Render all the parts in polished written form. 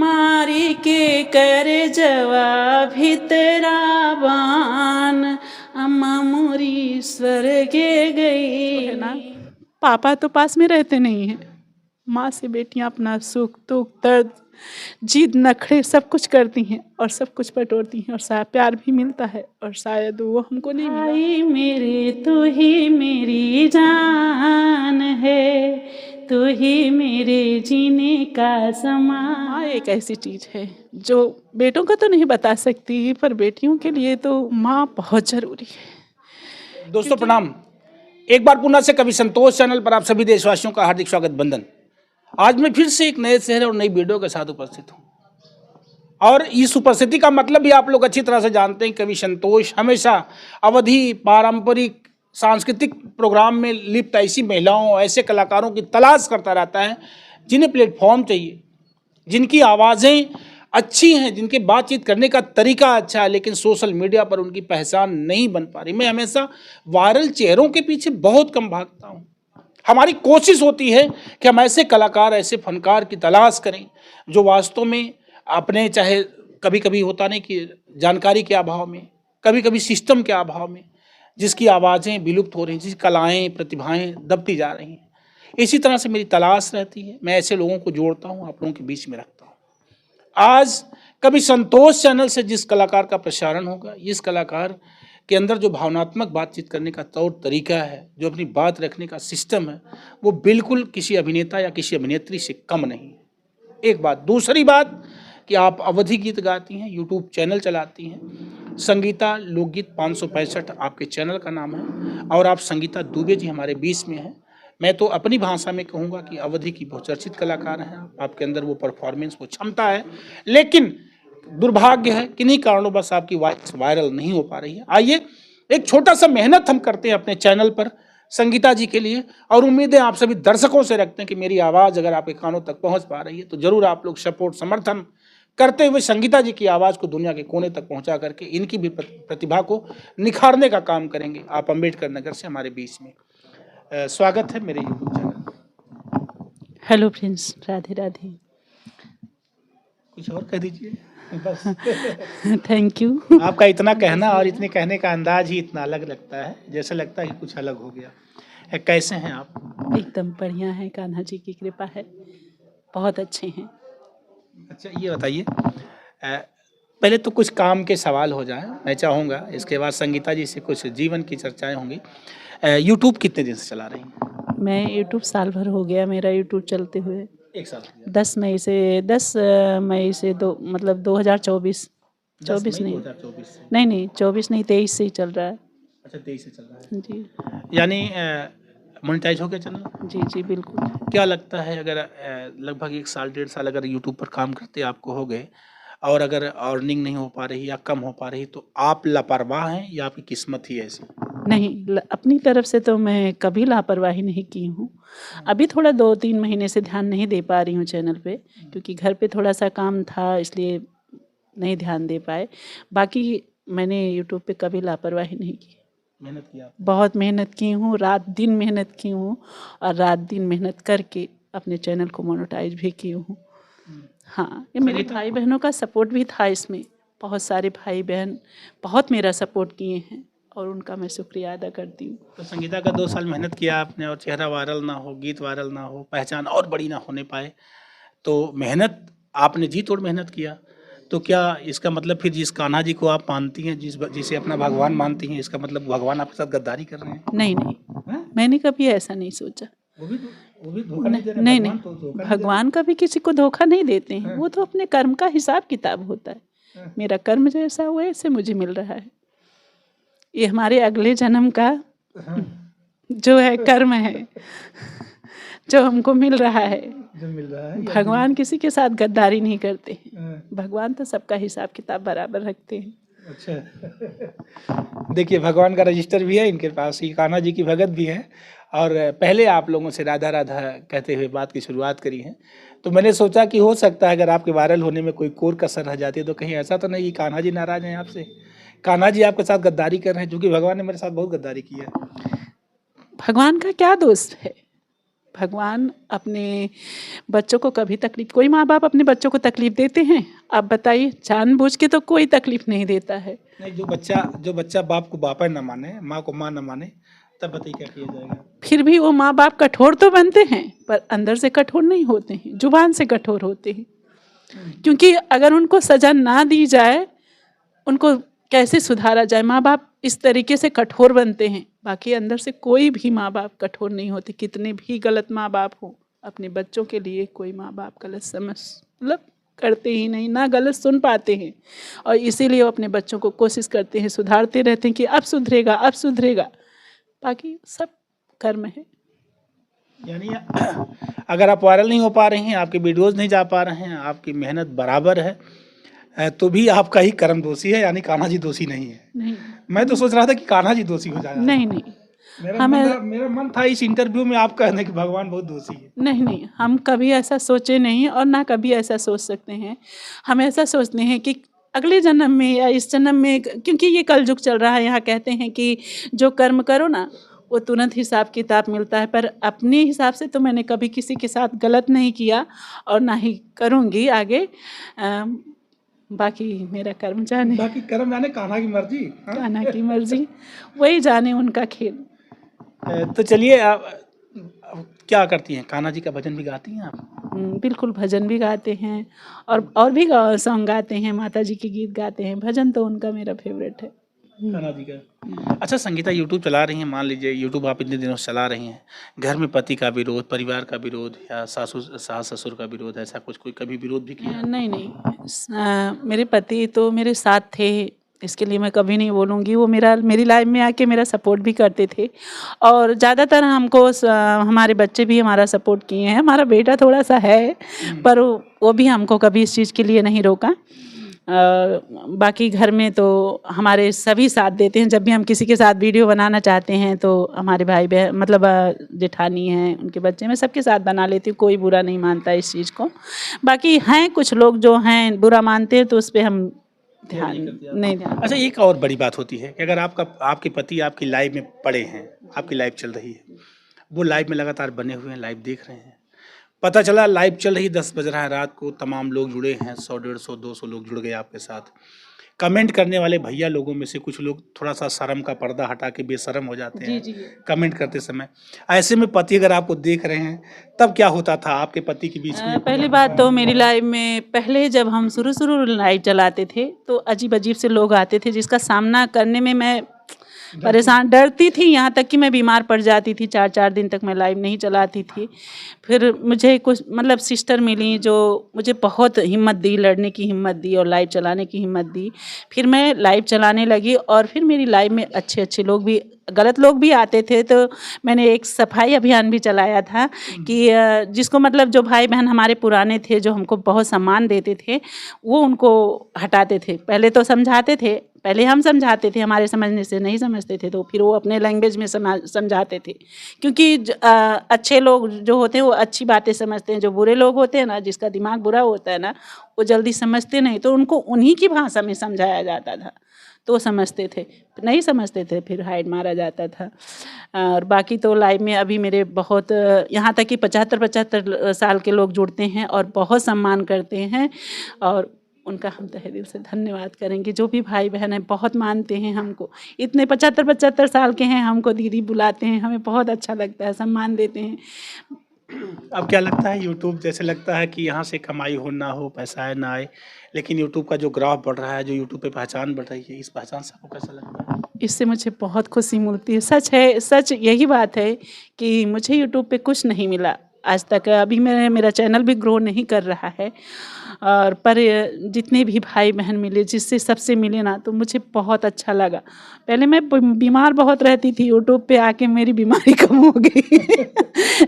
मारी के कर जवा भितरावान अम्मा मोरी स्वर्गे गई। है ना, पापा तो पास में रहते नहीं हैं। माँ से बेटियां अपना सुख दुख दर्द जिद नखरे सब कुछ करती हैं और सब कुछ बटोरती हैं और शायद प्यार भी मिलता है और शायद वो हमको नहीं मिला। भाई मेरे तू ही मेरी जान है, तू ही मेरे जीने का समान। माँ एक ऐसी चीज़ है जो बेटों को तो नहीं बता सकती, पर बेटियों के लिए तो माँ बहुत ज़रूरी है। दोस्तों प्रणाम। एक बार पुनः से कवि संतोष चैनल पर आप सभी देशवासियों का हार्दिक स्वागत बंदन। आज मैं फिर से एक नए शहर और नई वीडियो के साथ उपस्थित हूँ और इस उपस्थिति का मतलब भी आप लोग अच्छी तरह से जानते हैं। कवि संतोष हमेशा अवधि पारंपरिक सांस्कृतिक प्रोग्राम में लिप्त ऐसी महिलाओं, ऐसे कलाकारों की तलाश करता रहता है जिन्हें प्लेटफॉर्म चाहिए, जिनकी आवाज़ें अच्छी हैं, जिनके बातचीत करने का तरीका अच्छा है, लेकिन सोशल मीडिया पर उनकी पहचान नहीं बन पा रही। मैं हमेशा वायरल चेहरों के पीछे बहुत कम भागता हूँ। हमारी कोशिश होती है कि हम ऐसे कलाकार, ऐसे फनकार की तलाश करें जो वास्तव में अपने, चाहे कभी कभी होता नहीं कि जानकारी के अभाव में, कभी कभी सिस्टम के अभाव में, जिसकी आवाज़ें विलुप्त हो रही हैं, जिसकी कलाएँ प्रतिभाएँ दबती जा रही हैं। इसी तरह से मेरी तलाश रहती है। मैं ऐसे लोगों को जोड़ता हूँ, आप लोगों के बीच में रखता हूँ। आज कभी संतोष चैनल से जिस कलाकार का प्रसारण होगा, इस कलाकार के अंदर जो भावनात्मक बातचीत करने का तौर तरीका है, जो अपनी बात रखने का सिस्टम है, वो बिल्कुल किसी अभिनेता या किसी अभिनेत्री से कम नहीं है। एक बात। दूसरी बात कि आप अवधि गीत गाती हैं, यूट्यूब चैनल चलाती हैं, संगीता लोकगीत 565 आपके चैनल का नाम है और आप संगीता दुबे जी हमारे बीच में हैं। मैं तो अपनी भाषा में कहूँगा कि अवधि की बहुचर्चित कलाकार हैं। आपके अंदर वो परफॉर्मेंस, वो क्षमता है, लेकिन दुर्भाग्य है किन्हीं कारणों बस आपकी वॉइस वायरल नहीं हो पा रही है। आइए एक छोटा सा मेहनत हम करते हैं अपने चैनल पर संगीता जी के लिए, और उम्मीदें आप सभी दर्शकों से रखते हैं कि मेरी आवाज़ अगर आपके कानों तक पहुंच पा रही है तो जरूर आप लोग सपोर्ट, समर्थन करते हुए संगीता जी की आवाज़ को दुनिया के कोने तक पहुंचा करके इनकी भी प्रतिभा को निखारने का काम करेंगे। आप अम्बेडकर नगर से हमारे बीच में। स्वागत है मेरे YouTube channel. Hello friends, Radhe Radhe. कुछ और कह दीजिए बस। Thank you. आपका इतना कहना और इतने कहने का अंदाज ही इतना अलग लगता है, जैसे लगता है कि कुछ अलग हो गया। कैसे हैं आप? एकदम बढ़िया है, कान्हा जी की कृपा है, बहुत अच्छे हैं। अच्छा ये बताइए, पहले तो कुछ काम के सवाल हो जाए मैं चाहूँगा, इसके बाद संगीता जी से कुछ जीवन की चर्चाएं होंगी। यूट्यूब कितने दिन से चला रही हैं? मैं यूट्यूब साल भर हो गया मेरा यूट्यूब चलते हुए। 1 साल हो गया। 10 मई से 2024 24 नहीं 2024 नहीं 24 नहीं 23 से ही चल रहा है। अच्छा 23 से चल रहा है जी। यानी मोनेटाइज हो गया चैनल? जी जी बिल्कुल। क्या लगता है अगर लगभग 1 साल 1.5 साल अगर यूट्यूब पर काम करते आपको हो गए और अगर अर्निंग नहीं हो पा रही या कम हो पा रही, तो आप लापरवाह हैं या आपकी किस्मत ही ऐसी? नहीं, अपनी तरफ से तो मैं कभी लापरवाही नहीं की हूँ। अभी थोड़ा 2-3 महीने से ध्यान नहीं दे पा रही हूँ चैनल पे, क्योंकि घर पे थोड़ा सा काम था इसलिए नहीं ध्यान दे पाए। बाकी मैंने यूट्यूब पे कभी लापरवाही नहीं की। मेहनत किया? बहुत मेहनत की हूँ, रात दिन मेहनत की हूँ और रात दिन मेहनत करके अपने चैनल को मोनेटाइज भी की हूँ। हाँ, ये मेरे भाई बहनों का सपोर्ट भी था इसमें। बहुत सारे भाई बहन बहुत मेरा सपोर्ट किए हैं और उनका मैं शुक्रिया अदा करती हूँ। तो संगीता का 2 साल मेहनत किया आपने और चेहरा वायरल ना हो, गीत वायरल ना हो, पहचान और बड़ी ना होने पाए, तो मेहनत आपने जी तोड़ मेहनत किया, तो क्या इसका मतलब फिर जिस कान्हा जी को आप मानती हैं, जिसे अपना भगवान मानती हैं, इसका मतलब भगवान आपके साथ गद्दारी कर रहे हैं? नहीं नहीं, मैंने कभी ऐसा नहीं सोचा। वो भी धोखा नहीं दे रहे? नहीं भगवान नहीं, तो धोखा नहीं भगवान कभी किसी को धोखा नहीं देते हैं। वो तो अपने कर्म का हिसाब किताब होता है। मेरा कर्म जैसा हुआ ऐसे मुझे मिल रहा है। ये हमारे अगले जन्म का जो है कर्म है जो हमको मिल रहा है। जो मिल रहा है। भगवान किसी के साथ गद्दारी नहीं करते हैं। भगवान तो सबका हिसाब किताब बराबर रखते हैं। अच्छा देखिए, भगवान का रजिस्टर भी है इनके पास, ये कान्हा जी की भगत भी है। और पहले आप लोगों से राधा राधा कहते हुए बात की शुरुआत करी है, तो मैंने सोचा कि हो सकता है अगर आपके वायरल होने में कोई कोर कसर रह जाती है तो कहीं ऐसा तो नहीं कि कान्हा जी नाराज हैं आपसे, कान्हा जी आपके साथ गद्दारी कर रहे हैं, क्योंकि भगवान ने मेरे साथ बहुत गद्दारी की है। भगवान का क्या दोस्त है? भगवान अपने बच्चों को कभी तकलीफ, कोई माँ बाप अपने बच्चों को तकलीफ देते हैं? आप बताइए, जानबूझ के तो कोई तकलीफ नहीं देता है। नहीं, जो बच्चा बाप को बापा न माने, माँ को माँ न माने, तब बताइए क्या किया जाएगा? फिर भी वो माँ बाप कठोर तो बनते हैं, पर अंदर से कठोर नहीं होते हैं, जुबान से कठोर होते हैं। क्योंकि अगर उनको सजा ना दी जाए, उनको कैसे सुधारा जाए? माँ बाप इस तरीके से कठोर बनते हैं, बाकी अंदर से कोई भी माँ बाप कठोर नहीं होते। कितने भी गलत माँ बाप हो, अपने बच्चों के लिए कोई माँ बाप गलत समझ मतलब करते ही नहीं, ना गलत सुन पाते हैं। और इसीलिए वो अपने बच्चों को कोशिश करते हैं, सुधारते रहते हैं कि अब सुधरेगा, अब सुधरेगा। बाकी सब कर्म है। यानी अगर आप वायरल नहीं हो पा रही हैं, आपके वीडियोस नहीं जा पा रहे हैं, आपकी मेहनत बराबर है, तो भी आपका ही कर्म दोषी है, यानी कान्हा जी दोषी नहीं है। नहीं मैं तो सोच रहा था कि कान्हा जी दोषी हो जाएगा। नहीं नहीं, मेरा मन था इस इंटरव्यू में आप कहने कि भगवान बहुत दोषी है। नहीं, हम कभी ऐसा सोचे नहीं और ना कभी ऐसा सोच सकते हैं। हम ऐसा सोचते हैं कि अगले जन्म में या इस जन्म में, क्योंकि ये कलयुग चल रहा है, यहाँ कहते हैं कि जो कर्म करो ना वो तुरंत हिसाब किताब मिलता है। पर अपने हिसाब से तो मैंने कभी किसी के साथ गलत नहीं किया और ना ही करूँगी आगे। बाकी मेरा कर्म जाने, बाकी कर्म जाने, कान्हा की मर्जी। हाँ? कान्हा की मर्जी, वही जाने उनका खेल। तो चलिए, आप क्या करती हैं? कान्हा जी का भजन भी गाती हैं आप? बिल्कुल, भजन भी गाते हैं और भी सॉन्ग गाते हैं, माता जी के गीत गाते हैं। भजन तो उनका मेरा फेवरेट है, कान्हा जी का। अच्छा संगीता, यूट्यूब चला रही हैं, मान लीजिए यूट्यूब आप इतने दिनों से चला रही हैं, घर में पति का विरोध, परिवार का विरोध या सास ससुर का विरोध, ऐसा कुछ कोई कभी विरोध भी किया? नहीं, मेरे पति तो मेरे साथ थे, इसके लिए मैं कभी नहीं बोलूँगी। वो मेरी लाइफ में आके मेरा सपोर्ट भी करते थे और ज़्यादातर हमको हमारे बच्चे भी हमारा सपोर्ट किए हैं। हमारा बेटा थोड़ा सा है, पर वो भी हमको कभी इस चीज़ के लिए नहीं रोका। बाकी घर में तो हमारे सभी साथ देते हैं। जब भी हम किसी के साथ वीडियो बनाना चाहते हैं तो हमारे भाई बहन, मतलब जेठानी हैं, उनके बच्चे, मैं सबके साथ बना लेती हूँ। कोई बुरा नहीं मानता इस चीज़ को। बाकी हैं कुछ लोग जो हैं बुरा मानते हैं, तो उस पर हम ध्यान नहीं ध्यान। अच्छा, एक और बड़ी बात होती है कि अगर आपके पति आपकी लाइफ में पड़े हैं, आपकी लाइफ चल रही है, वो लाइफ में लगातार बने हुए हैं, लाइव देख रहे हैं, पता चला लाइव चल रही, 10 बज रहा है रात को, तमाम लोग जुड़े हैं, 100 150 200 लोग जुड़ गए आपके साथ। कमेंट करने वाले भैया लोगों में से कुछ लोग थोड़ा सा शर्म का पर्दा हटा के बेशर्म हो जाते हैं कमेंट करते समय। ऐसे में पति अगर आपको देख रहे हैं, तब क्या होता था आपके पति के बीच में? पहली बात तो मेरी लाइफ में, पहले जब हम शुरू लाइव चलाते थे तो अजीब अजीब से लोग आते थे, जिसका सामना करने में मैं परेशान, डरती थी। यहाँ तक कि मैं बीमार पड़ जाती थी, 4-4 दिन तक मैं लाइव नहीं चलाती थी। फिर मुझे कुछ मतलब सिस्टर मिली जो मुझे बहुत हिम्मत दी, लड़ने की हिम्मत दी और लाइव चलाने की हिम्मत दी। फिर मैं लाइव चलाने लगी और फिर मेरी लाइव में अच्छे लोग भी, गलत लोग भी आते थे। तो मैंने एक सफाई अभियान भी चलाया था कि जिसको मतलब जो भाई बहन हमारे पुराने थे, जो हमको बहुत सम्मान देते थे, वो उनको हटाते थे। पहले तो समझाते थे, पहले हम समझाते थे, हमारे समझने से नहीं समझते थे, तो फिर वो अपने लैंग्वेज में समझाते थे। क्योंकि अच्छे लोग जो होते हैं वो अच्छी बातें समझते हैं, जो बुरे लोग होते हैं ना, जिसका दिमाग बुरा होता है ना, वो जल्दी समझते नहीं, तो उनको उन्हीं की भाषा में समझाया जाता था, तो समझते थे। नहीं समझते थे फिर हाइड मारा जाता था। और बाकी तो लाइव में अभी मेरे बहुत, यहाँ तक कि 75 साल के लोग जुड़ते हैं और बहुत सम्मान करते हैं, और उनका हम तहे दिल से धन्यवाद करेंगे। जो भी भाई बहन हैं बहुत मानते हैं हमको, इतने 75 साल के हैं, हमको दीदी बुलाते हैं, हमें बहुत अच्छा लगता है, सम्मान देते हैं। अब क्या लगता है, यूट्यूब जैसे लगता है कि यहाँ से कमाई हो ना हो, पैसा आए ना आए, लेकिन यूट्यूब का जो ग्राफ बढ़ रहा है, जो यूट्यूब पे पहचान बढ़ रही है, इस पहचान से आपको कैसा लगता है? इससे मुझे बहुत खुशी मिलती है। सच है, सच यही बात है कि मुझे यूट्यूब पे कुछ नहीं मिला आज तक। अभी मेरा चैनल भी ग्रो नहीं कर रहा है, और पर जितने भी भाई बहन मिले, जिससे सबसे मिले ना, तो मुझे बहुत अच्छा लगा। पहले मैं बीमार बहुत रहती थी, यूट्यूब पे आके मेरी बीमारी कम हो गई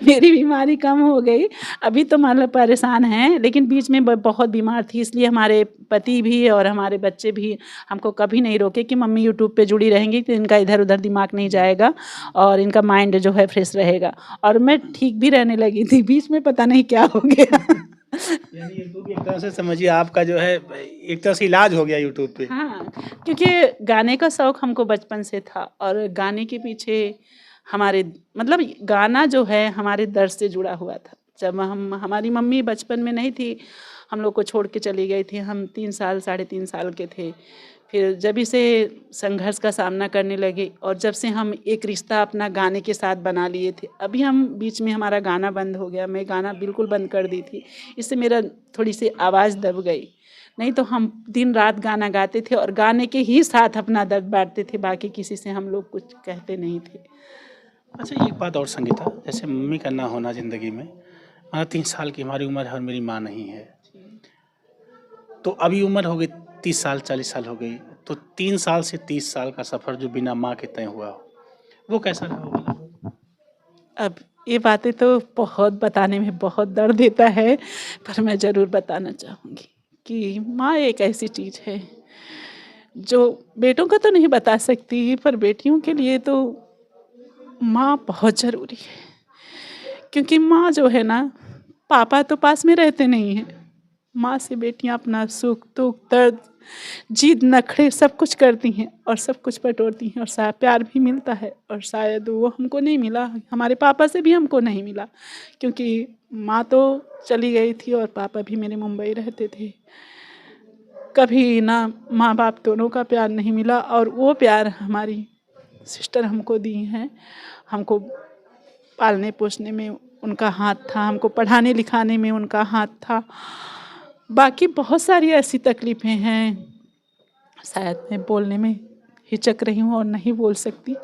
मेरी बीमारी कम हो गई। अभी तो मतलब परेशान हैं, लेकिन बीच में बहुत बीमार थी, इसलिए हमारे पति भी और हमारे बच्चे भी हमको कभी नहीं रोके कि मम्मी यूट्यूब पे जुड़ी रहेंगी तो इनका इधर उधर दिमाग नहीं जाएगा और इनका माइंड जो है फ्रेश रहेगा। और मैं ठीक भी रहने लगी थी, बीच में पता नहीं क्या हो गया यानी यूट्यूब एक तरह से समझिए आपका जो है एक तरह से इलाज हो गया यूट्यूब पे। हाँ, क्योंकि गाने का शौक़ हमको बचपन से था और गाने के पीछे हमारे मतलब गाना जो है हमारे दर्द से जुड़ा हुआ था। जब हमारी मम्मी बचपन में नहीं थी, हम लोग को छोड़ के चली गई थी, हम 3 साल 3.5 साल के थे। फिर जब इसे संघर्ष का सामना करने लगे और जब से हम एक रिश्ता अपना गाने के साथ बना लिए थे, अभी हम बीच में हमारा गाना बंद हो गया, मैं गाना बिल्कुल बंद कर दी थी, इससे मेरा थोड़ी सी आवाज़ दब गई। नहीं तो हम दिन रात गाना गाते थे और गाने के ही साथ अपना दर्द बांटते थे, बाकी किसी से हम लोग कुछ कहते नहीं थे। अच्छा, एक बात और संगीता, जैसे मम्मी का ना होना ज़िंदगी में, 3 साल की हमारी उम्र है और मेरी माँ नहीं है, तो अभी उम्र हो गई 30 साल 40 साल हो गई, तो 3 साल से 30 साल का सफ़र जो बिना माँ के तय हुआ हो, वो कैसा रहा होगा? अब ये बातें तो बहुत बताने में बहुत दर्द देता है, पर मैं ज़रूर बताना चाहूँगी कि माँ एक ऐसी चीज़ है जो बेटों को तो नहीं बता सकती, पर बेटियों के लिए तो माँ बहुत ज़रूरी है। क्योंकि माँ जो है ना, पापा तो पास में रहते नहीं हैं, माँ से बेटियाँ अपना सुख दुख दर्द जिद नखरे सब कुछ करती हैं और सब कुछ बटोरती हैं, और शायद प्यार भी मिलता है, और शायद वो हमको नहीं मिला, हमारे पापा से भी हमको नहीं मिला, क्योंकि माँ तो चली गई थी और पापा भी मेरे मुंबई रहते थे। कभी ना माँ बाप दोनों का प्यार नहीं मिला, और वो प्यार हमारी सिस्टर हमको दी हैं। हमको पालने पोसने में उनका हाथ था, हमको पढ़ाने लिखाने में उनका हाथ था। बाकी बहुत सारी ऐसी तकलीफ़ें हैं, शायद मैं बोलने में हिचक रही हूँ और नहीं बोल सकती।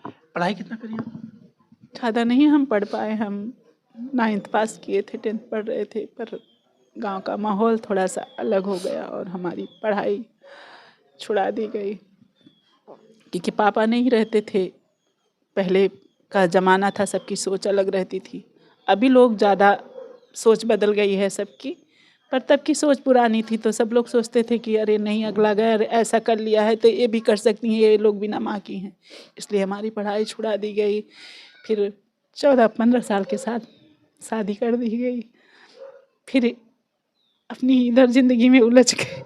पढ़ाई कितना करी हो? ज़्यादा नहीं हम पढ़ पाए, हम 9th पास किए थे, 10th पढ़ रहे थे, पर गांव का माहौल थोड़ा सा अलग हो गया और हमारी पढ़ाई छुड़ा दी गई, क्योंकि पापा नहीं रहते थे। पहले का ज़माना था, सबकी सोच अलग रहती थी। अभी लोग ज़्यादा सोच बदल गई है सबकी, पर तब की सोच पुरानी थी, तो सब लोग सोचते थे कि अरे नहीं, अगला घर ऐसा कर लिया है तो ये भी कर सकती हैं, ये लोग बिना माँ की हैं, इसलिए हमारी पढ़ाई छुड़ा दी गई। फिर 14-15 साल के साथ शादी कर दी गई, फिर अपनी इधर ज़िंदगी में उलझ गए।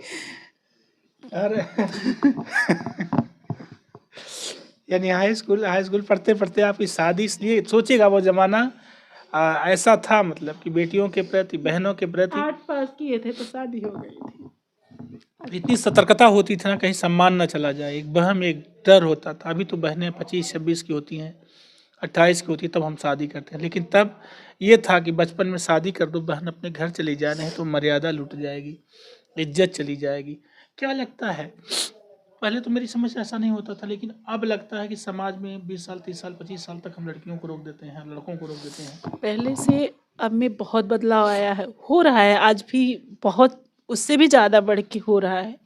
अरे यानी हाई स्कूल पढ़ते पढ़ते आपकी शादी, इसलिए सोचेगा वो ज़माना ऐसा था, मतलब कि बेटियों के प्रति, बहनों के प्रति 8 पास किए थे तो शादी हो गई थी। इतनी सतर्कता होती थी ना, कहीं सम्मान न चला जाए, एक वहम, एक डर होता था। अभी तो बहनें 25-26 की होती हैं, 28 की होती है, तब हम शादी करते हैं, लेकिन तब ये था कि बचपन में शादी कर दो, बहन अपने घर चली जाए, नहीं तो मर्यादा लुट जाएगी, इज्जत चली जाएगी। क्या लगता है, पहले तो मेरी समझ ऐसा नहीं होता था, लेकिन अब लगता है कि समाज में 20 साल 30 साल 25 साल तक हम लड़कियों को रोक देते हैं, लड़कों को रोक देते हैं। पहले से अब में बहुत बदलाव आया है, हो रहा है आज भी, बहुत उससे भी ज़्यादा बढ़ के हो रहा है,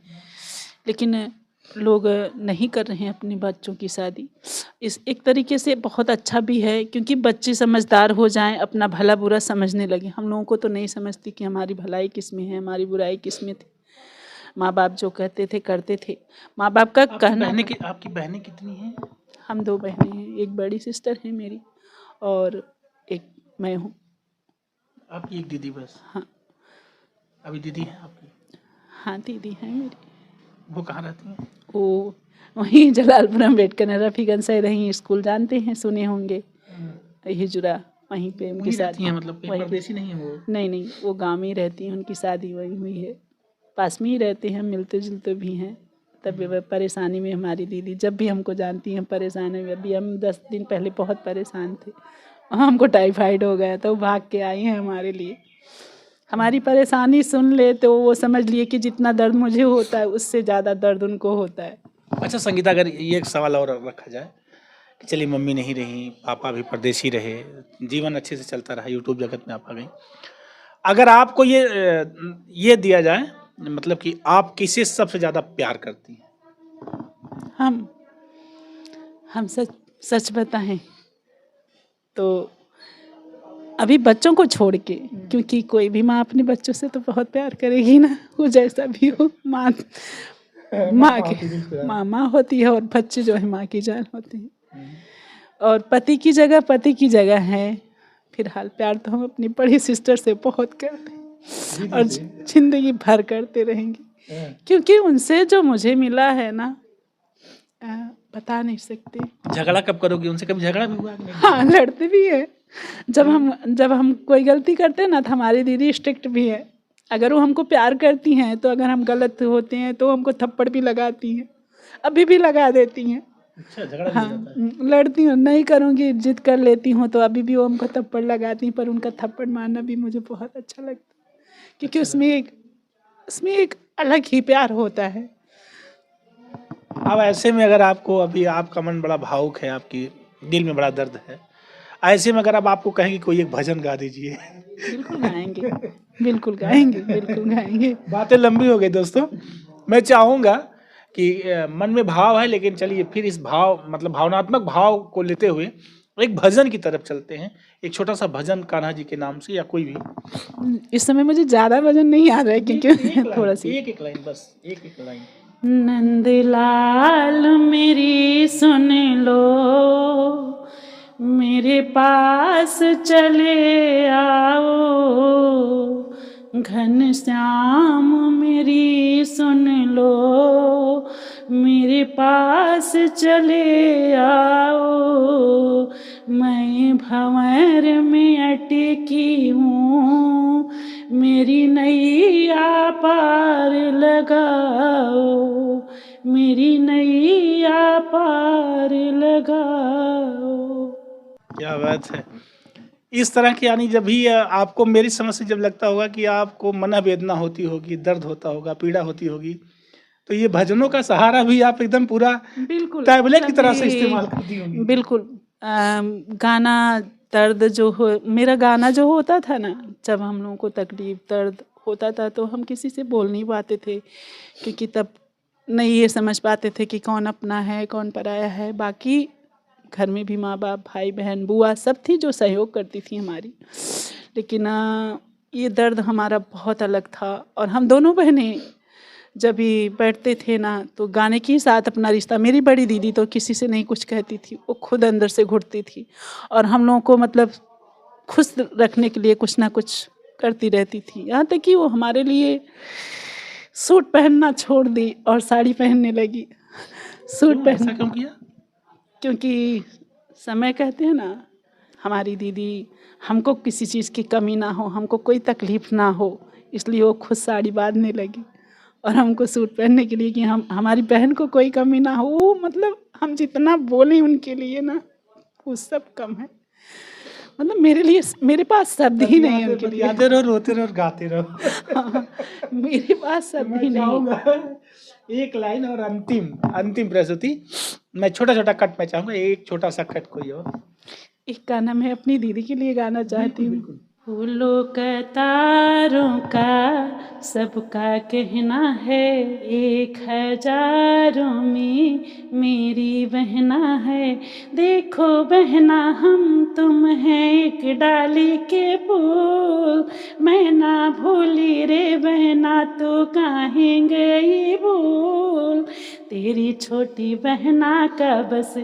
लेकिन लोग नहीं कर रहे हैं अपने बच्चों की शादी। इस एक तरीके से बहुत अच्छा भी है, क्योंकि बच्चे समझदार हो जाएं, अपना भला बुरा समझने लगे। हम लोगों को तो नहीं समझती कि हमारी भलाई किस में है, हमारी बुराई किस में थी। माँ बाप जो कहते थे करते थे, माँ बाप का कहना। आपकी बहनें कितनी हैं? हम 2 बहनें हैं, एक बड़ी सिस्टर है मेरी और एक मैं हूँ। आपकी एक दीदी बस? हाँ। अभी दीदी है आपकी? हाँ, दीदी है मेरी। वो कहाँ रहती हैं? वो वहीं जलालपुर अम्बेडकर रफीगंज से रही, स्कूल जानते हैं, सुने होंगे, हिजुरा, वहीं पे उनकी शादी है। मतलब परदेसी नहीं है वो? नहीं, वो गाँव में ही रहती हैं, उनकी शादी वहीं हुई है, पास में ही रहते हैं, मिलते जुलते भी हैं। तब परेशानी में हमारी दीदी जब भी हमको जानती हैं परेशानी में, अभी हम 10 दिन पहले बहुत परेशान थे, हमको टाइफाइड हो गया तो भाग के आई हैं हमारे लिए। हमारी परेशानी सुन ले तो वो समझ लिए कि जितना दर्द मुझे होता है उससे ज़्यादा दर्द उनको होता है। अच्छा संगीता, अगर ये एक सवाल और रखा जाए कि चलिए मम्मी नहीं रही, पापा भी परदेसी रहे, जीवन अच्छे से चलता रहा, यूट्यूब जगत में आप आ गई, अगर आपको ये दिया जाए, मतलब कि आप किसे सबसे ज़्यादा प्यार करती हैं? हम सच बताएं तो अभी बच्चों को छोड़ के, क्योंकि कोई भी माँ अपने बच्चों से तो बहुत प्यार करेगी ना, वो जैसा भी हो, माँ होती है और बच्चे जो है माँ की जान होते हैं। और पति की जगह है। फिलहाल प्यार तो हम अपनी बड़ी सिस्टर से बहुत करते हैं और जिंदगी भर करते रहेंगे, क्योंकि उनसे जो मुझे मिला है ना, बता नहीं सकते। झगड़ा कब करोगे उनसे? कभी झगड़ा भी हुआ कि नहीं? हाँ, लड़ते भी है। जब हम कोई गलती करते हैं ना, तो हमारी दीदी स्ट्रिक्ट भी है। अगर वो हमको प्यार करती हैं तो अगर हम गलत होते हैं तो हमको थप्पड़ भी लगाती हैं, अभी भी लगा देती हैं। अच्छा, झगड़ा भी हाँ, हो जाता है। लड़ती हूँ, नहीं करूँगी, जिद कर लेती हूँ तो अभी भी वो हमको थप्पड़ लगाती हैं, पर उनका थप्पड़ मारना भी मुझे बहुत अच्छा लगता है, क्योंकि उसमें एक अलग ही प्यार होता है। अब ऐसे में अगर आपको, अभी आपका मन बड़ा भावुक है, आपकी दिल में बड़ा दर्द है, ऐसे में अगर अब आपको कहेंगे कोई एक भजन गा दीजिए। बिल्कुल गाएंगे, बिल्कुल गाएंगे, बिल्कुल गाएंगे। बातें लंबी हो गई दोस्तों। मैं चाहूँगा कि मन में भाव है, लेकिन चलिए फिर इस भाव, मतलब भावनात्मक भाव को लेते हुए एक भजन की तरफ चलते हैं। एक छोटा सा भजन कान्हा जी के नाम से, या कोई भी। इस समय मुझे ज्यादा वजन नहीं आ रहा है, क्योंकि थोड़ा सी एक लाइन, बस एक लाइन। नंदलाल मेरी सुन लो, मेरे पास चले आओ, घनश्याम मेरी सुन लो, मेरे पास चले आओ, मैं भंवर में अटकी हूँ, मेरी नैया पार लगाओ, मेरी नैया पार लगाओ। क्या बात है। इस तरह की, यानी जब भी आपको, मेरी समझ से जब लगता होगा कि आपको मनोवेदना होती होगी, दर्द होता होगा, पीड़ा होती होगी, तो ये भजनों का सहारा भी आप एकदम पूरा बिल्कुल टैबलेट की तरह से इस्तेमाल करती होंगी। बिल्कुल। गाना दर्द जो हो, मेरा गाना जो होता था ना, जब हम लोगों को तकलीफ दर्द होता था तो हम किसी से बोल नहीं पाते थे, क्योंकि तब नहीं ये समझ पाते थे कि कौन अपना है कौन पराया है। बाकी घर में भी माँ बाप भाई बहन बुआ सब थी जो सहयोग करती थी हमारी, लेकिन ये दर्द हमारा बहुत अलग था। और हम दोनों बहनें जब भी बैठते थे ना, तो गाने के साथ अपना रिश्ता, मेरी बड़ी दीदी तो किसी से नहीं कुछ कहती थी, वो खुद अंदर से घुटती थी और हम लोगों को मतलब खुश रखने के लिए कुछ ना कुछ करती रहती थी। यहाँ तक कि वो हमारे लिए सूट पहनना छोड़ दी और साड़ी पहनने लगी। सूट पहन, क्यों किया? क्योंकि समय कहते हैं ना, हमारी दीदी, हमको किसी चीज़ की कमी ना हो, हमको कोई तकलीफ़ ना हो, इसलिए वो खुद साड़ी बांधने लगी और हमको सूट पहनने के लिए, कि हमारी बहन को कोई कमी ना हो। वो मतलब हम जितना बोलें उनके लिए ना, वो सब कम है। मतलब मेरे लिए, मेरे पास शब्द ही नहीं है उनके लिए। यादें रहो, रोते रहो, गाते रहो। हाँ, मेरे पास शब्द ही नहीं। एक लाइन और अंतिम प्रस्तुति। मैं छोटा छोटा कट में चाहूंगा, एक छोटा सा कट कोई और। एक गाना मैं अपनी दीदी के लिए गाना चाहती हूँ। फूलों का तारों का सबका कहना है, 1000 में मेरी बहना है। देखो बहना हम तुम हैं एक डाली के फूल, मैं ना भूली रे बहना तो काहे गई भूल। तेरी छोटी बहना का बस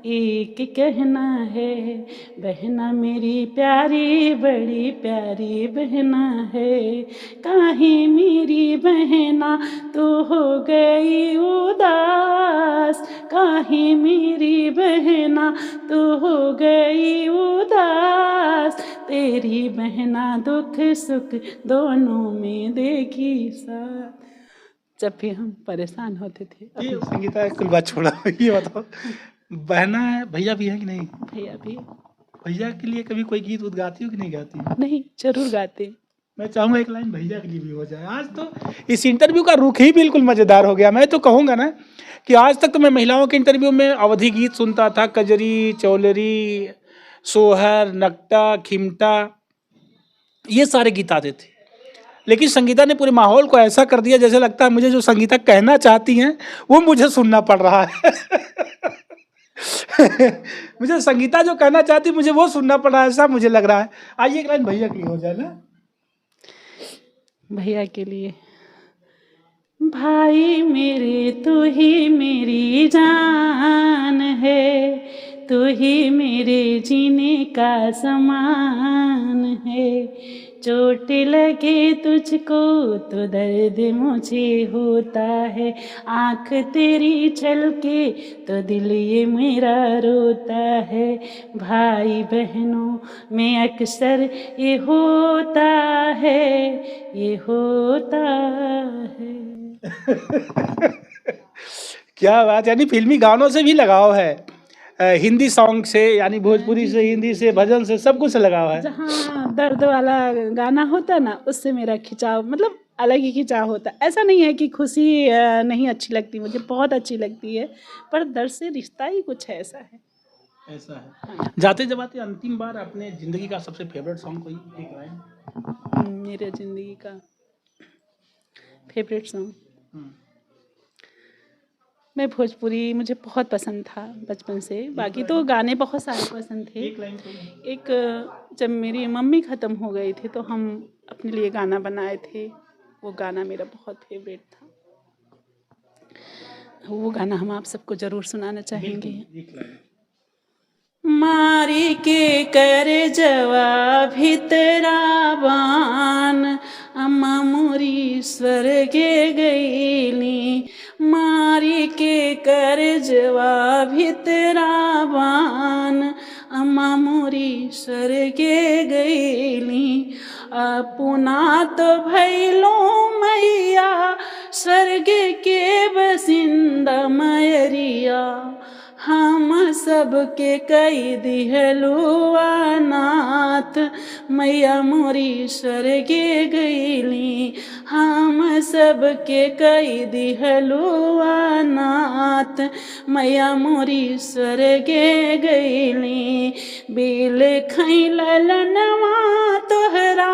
एक कहना है, बहना मेरी प्यारी बड़ी प्यारी बहना है। काहे मेरी बहना तो हो गई उदास, काहे मेरी बहना तो हो गई उदास। तेरी बहना दुख सुख दोनों में देगी साथ। जब भी हम परेशान होते थे। ये संगीता कुल बात छोड़ा, ये बताओ, बहना है, भैया भी है कि नहीं? भैया भी। भैया के लिए कभी कोई गीत उद गाती हो कि नहीं गाती? नहीं, जरूर गाते। मैं चाहूंगा एक लाइन भैया के लिए भी हो जाए। आज तो इस इंटरव्यू का रुख ही बिल्कुल मजेदार हो गया। मैं तो कहूंगा ना कि आज तक तो मैं महिलाओं के इंटरव्यू में अवधी गीत सुनता था, कजरी, चौलरी, सोहर, नकटा, खिमटा, ये सारे गीत आते थे। लेकिन संगीता ने पूरे माहौल को ऐसा कर दिया, जैसे लगता है मुझे जो संगीता कहना चाहती हैं वो मुझे सुनना पड़ रहा है। मुझे संगीता जो कहना चाहती मुझे वो सुनना पड़ रहा है, ऐसा मुझे लग रहा है। आइए एक लाइन भैया के लिए हो जाए ना। भैया के लिए। भाई मेरे तू ही मेरी जान है, तू ही मेरे जीने का समान है। चोट लगे तुझको तो दर्द मुझे होता है, आँख तेरी छलके तो दिल ये मेरा रोता है, भाई बहनों में अक्सर ये होता है, ये होता है। क्या बात, यानी फिल्मी गानों से भी लगाव है, हिंदी सॉन्ग से, यानी भोजपुरी से, हिंदी से, भजन से, सब कुछ से लगाव है। जहाँ दर्द वाला गाना होता ना, उससे मेरा खिंचाव मतलब अलग ही खिंचाव होता है। ऐसा नहीं है कि खुशी नहीं अच्छी लगती, मुझे बहुत अच्छी लगती है, पर दर्द से रिश्ता ही कुछ है, ऐसा है। ऐसा है। जाते जाते अंतिम बार अपने जिंदगी का सबसे फेवरेट सॉन्ग कोई एक लाइन? मेरे जिंदगी का फेवरेट सॉन्ग, मैं भोजपुरी मुझे बहुत पसंद था बचपन से, बाकी तो गाने बहुत सारे पसंद थे। एक लाइन कोई? एक जब मेरी मम्मी ख़त्म हो गई थी तो हम अपने लिए गाना बनाए थे, वो गाना मेरा बहुत फेवरेट था, वो गाना हम आप सबको ज़रूर सुनाना चाहेंगे। एक लाइन। मारी के कर जवा भितरा बान, अम्मा मोरी स्वर्गे गईली, मारी के कर जवा भितरा बान, अम्मा मोरी स्वर्गे गईली, अपना तो भैलो मैया स्वर्ग के बसिंदा मयरिया, हम सबके कई दिहलुआ नाथ, मैया मोरी स्वर्गे गईली, हम सबके कई दिहलुआ नाथ, मैया मोरी स्वर्गे गईली, बिल खैलनवा तोहरा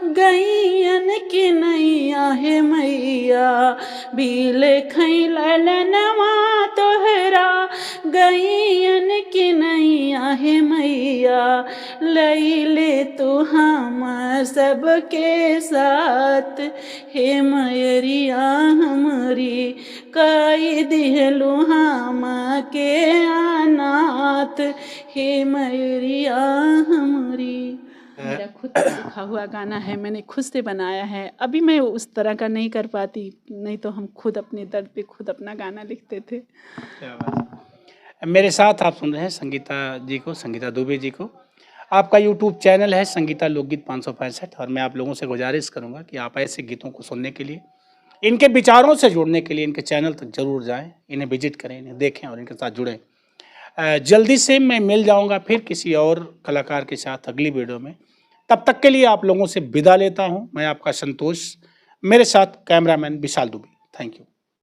गैयन के नैया हे मैया, बिल खैलनवा तोहरा गैयन के नैया हे मैया, लैले तू हम सबके साथ, हे मयरिया हमरी कई दिहलु हम के अनाथ, हे मयरिया हमरी। मेरा खुद का लिखा हुआ गाना है, मैंने खुद से बनाया है। अभी मैं उस तरह का नहीं कर पाती, नहीं तो हम खुद अपने दर्द पे खुद अपना गाना लिखते थे। क्या बात है। मेरे साथ आप सुन रहे हैं संगीता जी को, संगीता दुबे जी को। आपका यूट्यूब चैनल है संगीता लोकगीत 565, और मैं आप लोगों से गुजारिश करूंगा कि आप ऐसे गीतों को सुनने के लिए, इनके विचारों से जुड़ने के लिए इनके चैनल तक जरूर जाएं, इन्हें विजिट करें, इन्हें देखें और इनके साथ जुड़ें। जल्दी से मैं मिल जाऊंगा फिर किसी और कलाकार के साथ अगली वीडियो में। तब तक के लिए आप लोगों से विदा लेता हूं। मैं आपका संतोष, मेरे साथ cameraman Vishal Dubey. Thank you.